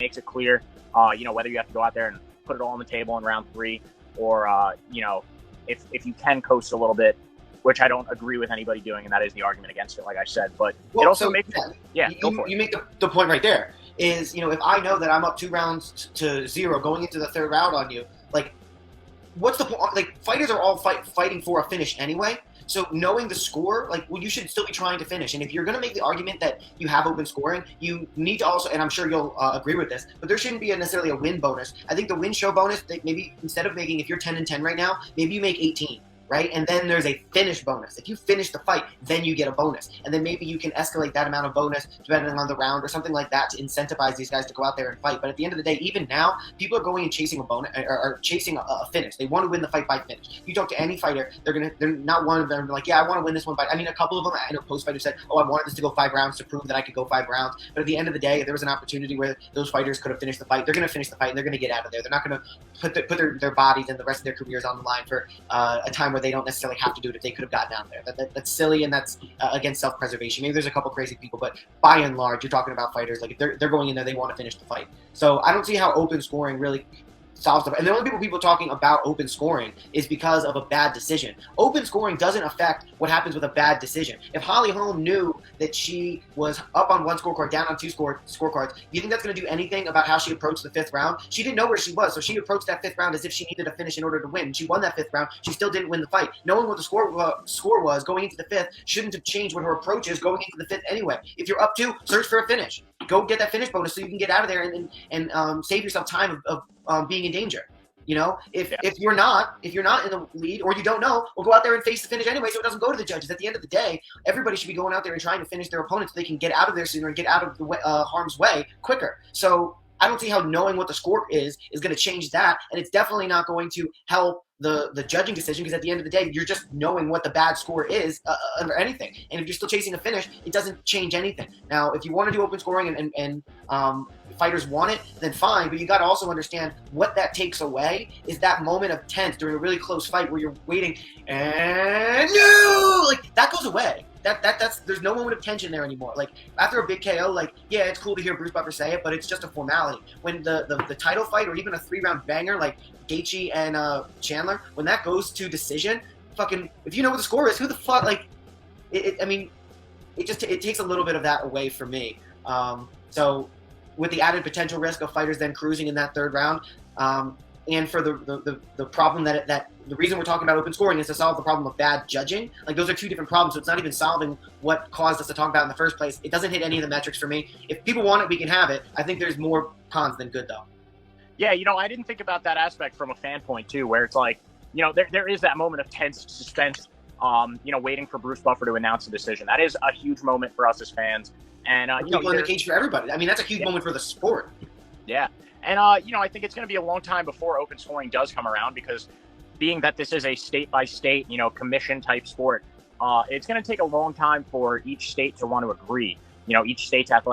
makes it clear, whether you have to go out there and put it all on the table in round 3 or, if you can coast a little bit, which I don't agree with anybody doing, and that is the argument against it, like I said. But it also makes it, go for it. You make the point right there is, if I know that I'm up 2 rounds to 0 going into the 3rd round on you, like, what's the point? Like, fighters are all fighting for a finish anyway. So knowing the score, you should still be trying to finish. And if you're going to make the argument that you have open scoring, you need to also, and I'm sure you'll agree with this, but there shouldn't be necessarily a win bonus. I think the win show bonus, maybe instead of making, if you're 10-10 right now, maybe you make 18. Right? And then there's a finish bonus. If you finish the fight, then you get a bonus. And then maybe you can escalate that amount of bonus depending on the round or something like that to incentivize these guys to go out there and fight. But at the end of the day, even now, people are going and chasing a bonus or chasing a finish. They want to win the fight by finish. You talk to any fighter, they're not one of them like, yeah, I want to win this one by. I mean, a couple of them, I know post fighters said, oh, I wanted this to go 5 rounds to prove that I could go 5 rounds. But at the end of the day, if there was an opportunity where those fighters could have finished the fight, they're going to finish the fight and they're going to get out of there. They're not going to put their bodies and the rest of their careers on the line for a time where they don't necessarily have to do it if they could have gotten down there. That's silly, and that's against self-preservation. Maybe there's a couple crazy people, but by and large, you're talking about fighters. Like, if they're going in there, they want to finish the fight. So I don't see how open scoring really solves the. And the only people talking about open scoring is because of a bad decision. Open scoring doesn't affect what happens with a bad decision. If Holly Holm knew that she was up on 1 scorecard, down on 2 scorecards, do you think that's going to do anything about how she approached the 5th round? She didn't know where she was, so she approached that 5th round as if she needed to finish in order to win. She won that 5th round. She still didn't win the fight. Knowing what the score was going into the 5th shouldn't have changed what her approach is going into the 5th anyway. If you're up 2, search for a finish. Go get that finish bonus so you can get out of there and save yourself time of being in danger. If you're not in the lead or you don't know, well, go out there and face the finish anyway so it doesn't go to the judges. At the end of the day, everybody should be going out there and trying to finish their opponent so they can get out of there sooner and get out of the harm's way quicker. So I don't see how knowing what the score is going to change that, and it's definitely not going to help the judging decision, because at the end of the day, you're just knowing what the bad score is under anything. And if you're still chasing a finish, it doesn't change anything. Now, if you want to do open scoring and fighters want it, then fine. But you got to also understand what that takes away is that moment of tense during a really close fight where you're waiting and no, like that goes away. That's there's no moment of tension there anymore. Like after a big KO, yeah, it's cool to hear Bruce Buffer say it, but it's just a formality. When the title fight or even a 3-round banger like Gaethje and Chandler, when that goes to decision, if you know what the score is, who the fuck it takes a little bit of that away from me. So with the added potential risk of fighters then cruising in that 3rd round, and for the problem that the reason we're talking about open scoring is to solve the problem of bad judging. Like, those are 2 different problems, so it's not even solving what caused us to talk about in the first place. It doesn't hit any of the metrics for me. If people want it, we can have it. I think there's more cons than good, though. Yeah, I didn't think about that aspect from a fan point, too, where it's like, there is that moment of tense suspense, waiting for Bruce Buffer to announce the decision. That is a huge moment for us as fans. And, people in the cage for everybody. I mean, that's a huge moment for the sport. Yeah. And, I think it's going to be a long time before open scoring does come around, because being that this is a state-by-state, commission-type sport, it's going to take a long time for each state to want to agree. Each state's athletic